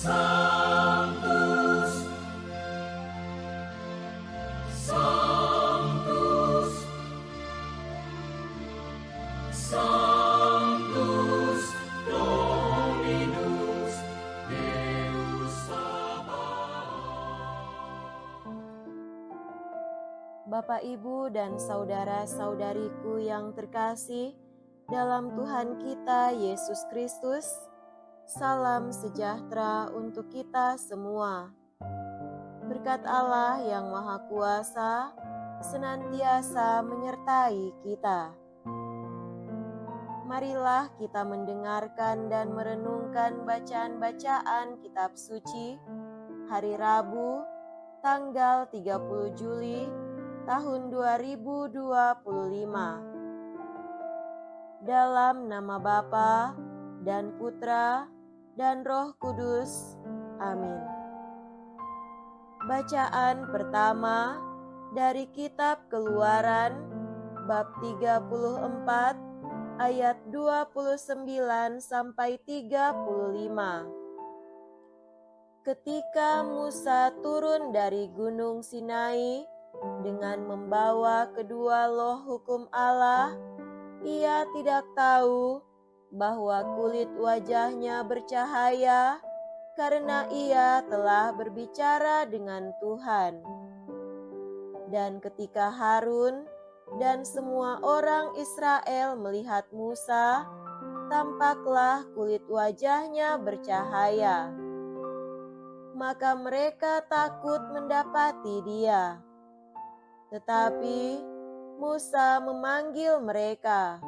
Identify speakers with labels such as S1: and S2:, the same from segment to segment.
S1: Sanctus, Sanctus, Sanctus Dominus Deus Sabaoth.
S2: Bapak, Ibu, dan saudara-saudariku yang terkasih dalam Tuhan kita Yesus Kristus, salam sejahtera untuk kita semua. Berkat Allah yang Maha Kuasa senantiasa menyertai kita. Marilah kita mendengarkan dan merenungkan bacaan-bacaan kitab suci hari Rabu tanggal 30 Juli tahun 2025. Dalam nama Bapa dan Putra dan Roh Kudus. Amin. Bacaan pertama dari kitab Keluaran bab 34 ayat 29 sampai 35. Ketika Musa turun dari Gunung Sinai dengan membawa kedua loh hukum Allah, ia tidak tahu bahwa kulit wajahnya bercahaya karena ia telah berbicara dengan Tuhan. Dan ketika Harun dan semua orang Israel melihat Musa, tampaklah kulit wajahnya bercahaya. Maka mereka takut mendapati dia. Tetapi Musa memanggil mereka.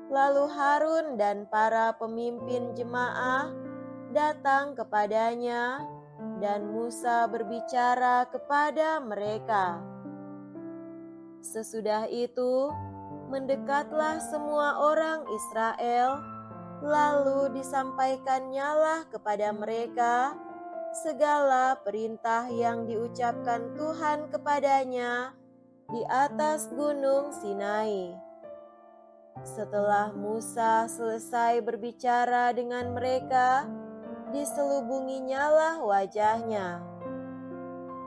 S2: Lalu Harun dan para pemimpin jemaah datang kepadanya, dan Musa berbicara kepada mereka. Sesudah itu, mendekatlah semua orang Israel, lalu disampaikannyalah kepada mereka segala perintah yang diucapkan Tuhan kepadanya di atas Gunung Sinai. Setelah Musa selesai berbicara dengan mereka, diselubunginyalah wajahnya.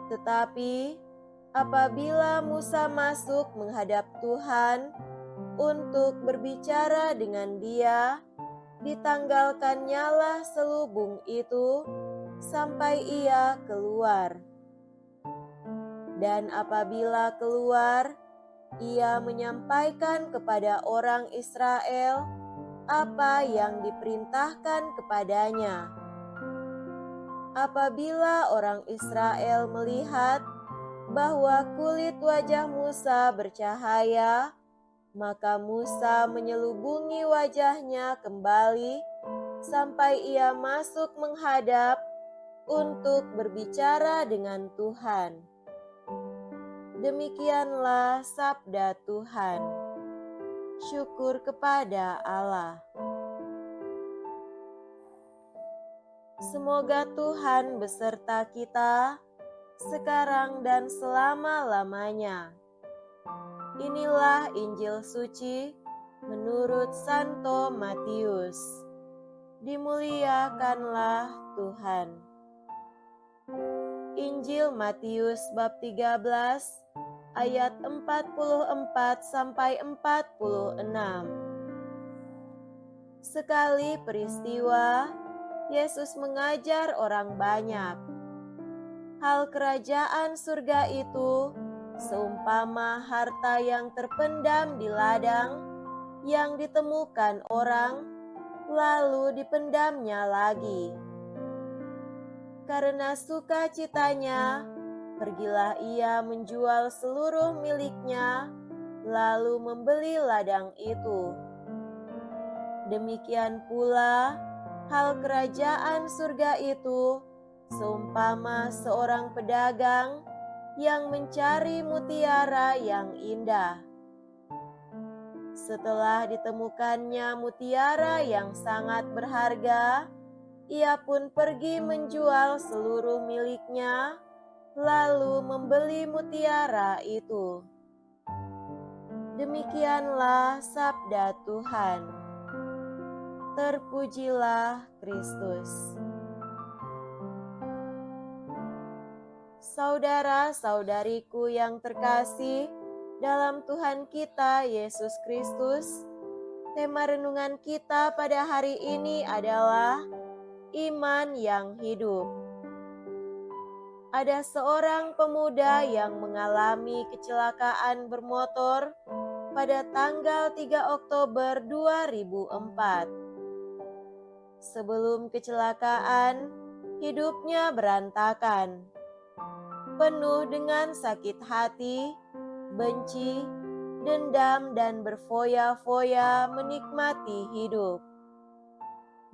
S2: Tetapi apabila Musa masuk menghadap Tuhan untuk berbicara dengan dia, ditanggalkannyalah selubung itu sampai ia keluar. Dan apabila keluar, ia menyampaikan kepada orang Israel apa yang diperintahkan kepadanya. Apabila orang Israel melihat bahwa kulit wajah Musa bercahaya, maka Musa menyelubungi wajahnya kembali sampai ia masuk menghadap untuk berbicara dengan Tuhan. Demikianlah sabda Tuhan. Syukur kepada Allah. Semoga Tuhan beserta kita sekarang dan selama-lamanya. Inilah Injil suci menurut Santo Matius. Dimuliakanlah Tuhan. Injil Matius bab 13 ayat 44 sampai 46. Sekali peristiwa, Yesus mengajar orang banyak. Hal kerajaan surga itu seumpama harta yang terpendam di ladang yang ditemukan orang, lalu dipendamnya lagi. Karena sukacitanya, pergilah ia menjual seluruh miliknya, lalu membeli ladang itu. Demikian pula, hal kerajaan surga itu seumpama seorang pedagang yang mencari mutiara yang indah. Setelah ditemukannya mutiara yang sangat berharga, ia pun pergi menjual seluruh miliknya, lalu membeli mutiara itu. Demikianlah sabda Tuhan. Terpujilah Kristus. Saudara-saudariku yang terkasih dalam Tuhan kita Yesus Kristus, tema renungan kita pada hari ini adalah iman yang hidup. Ada seorang pemuda yang mengalami kecelakaan bermotor pada tanggal 3 Oktober 2004. Sebelum kecelakaan, hidupnya berantakan, penuh dengan sakit hati, benci, dendam, dan berfoya-foya menikmati hidup.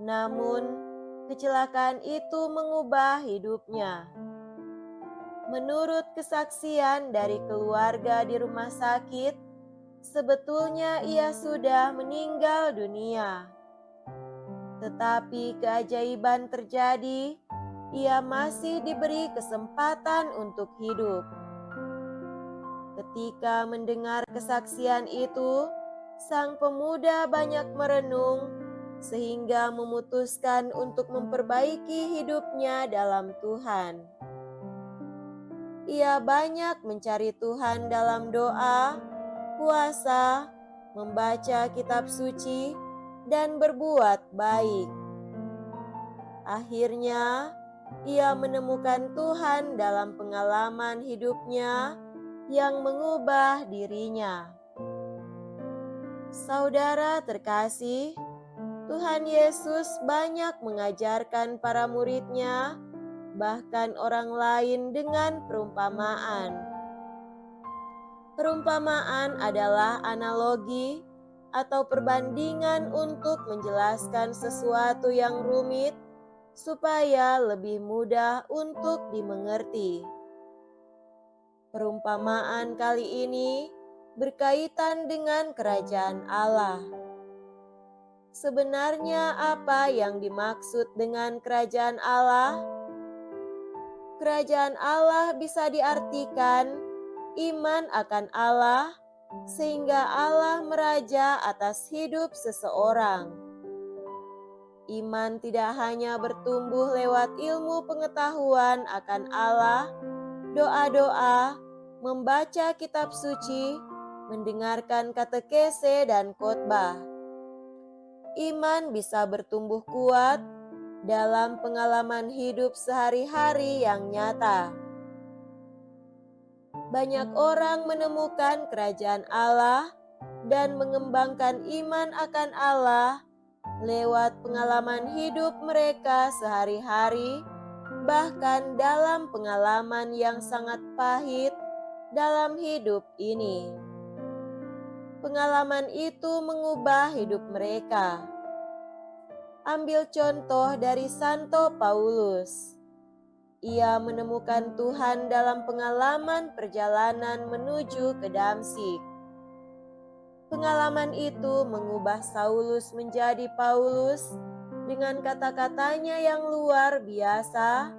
S2: Namun, kecelakaan itu mengubah hidupnya. Menurut kesaksian dari keluarga di rumah sakit, sebetulnya ia sudah meninggal dunia. Tetapi keajaiban terjadi, ia masih diberi kesempatan untuk hidup. Ketika mendengar kesaksian itu, sang pemuda banyak merenung sehingga memutuskan untuk memperbaiki hidupnya dalam Tuhan. Ia banyak mencari Tuhan dalam doa, puasa, membaca kitab suci, dan berbuat baik. Akhirnya, ia menemukan Tuhan dalam pengalaman hidupnya yang mengubah dirinya. Saudara terkasih, Tuhan Yesus banyak mengajarkan para murid-Nya, bahkan orang lain dengan perumpamaan. Perumpamaan adalah analogi atau perbandingan untuk menjelaskan sesuatu yang rumit supaya lebih mudah untuk dimengerti. Perumpamaan kali ini berkaitan dengan kerajaan Allah. Sebenarnya apa yang dimaksud dengan kerajaan Allah? Kerajaan Allah bisa diartikan iman akan Allah, sehingga Allah meraja atas hidup seseorang. Iman tidak hanya bertumbuh lewat ilmu pengetahuan akan Allah, doa-doa, membaca kitab suci, mendengarkan katekese dan khotbah. Iman bisa bertumbuh kuat dalam pengalaman hidup sehari-hari yang nyata. Banyak orang menemukan kerajaan Allah dan mengembangkan iman akan Allah lewat pengalaman hidup mereka sehari-hari, bahkan dalam pengalaman yang sangat pahit dalam hidup ini. Pengalaman itu mengubah hidup mereka. Ambil contoh dari Santo Paulus. Ia menemukan Tuhan dalam pengalaman perjalanan menuju ke Damsyik. Pengalaman itu mengubah Saulus menjadi Paulus dengan kata-katanya yang luar biasa.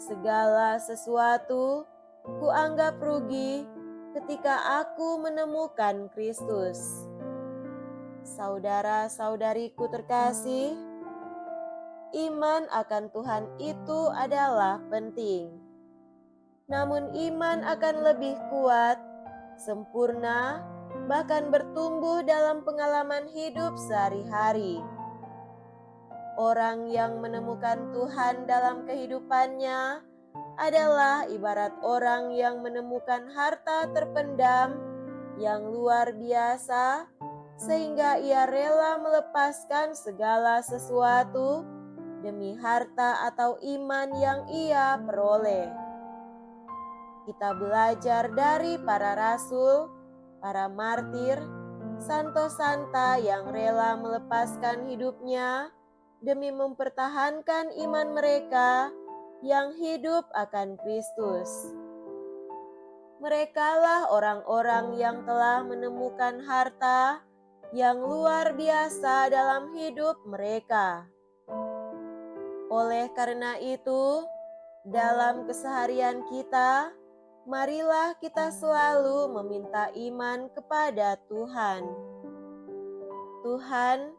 S2: Segala sesuatu kuanggap rugi ketika aku menemukan Kristus. Saudara-saudariku terkasih, iman akan Tuhan itu adalah penting. Namun iman akan lebih kuat, sempurna, bahkan bertumbuh dalam pengalaman hidup sehari-hari. Orang yang menemukan Tuhan dalam kehidupannya adalah ibarat orang yang menemukan harta terpendam yang luar biasa, sehingga ia rela melepaskan segala sesuatu demi harta atau iman yang ia peroleh. Kita belajar dari para rasul, para martir, santo-santa yang rela melepaskan hidupnya demi mempertahankan iman mereka yang hidup akan Kristus. Merekalah orang-orang yang telah menemukan harta yang luar biasa dalam hidup mereka. Oleh karena itu, dalam keseharian kita, marilah kita selalu meminta iman kepada Tuhan. Tuhan,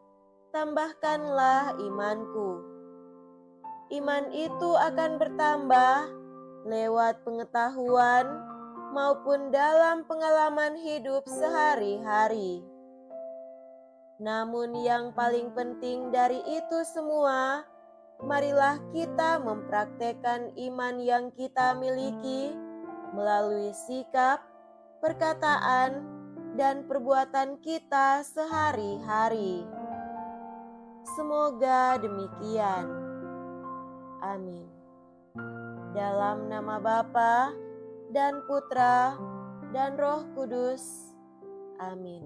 S2: tambahkanlah imanku. Iman itu akan bertambah lewat pengetahuan maupun dalam pengalaman hidup sehari-hari. Namun yang paling penting dari itu semua, marilah kita mempraktekkan iman yang kita miliki melalui sikap, perkataan, dan perbuatan kita sehari-hari. Semoga demikian. Amin. Dalam nama Bapa dan Putra dan Roh Kudus. Amin.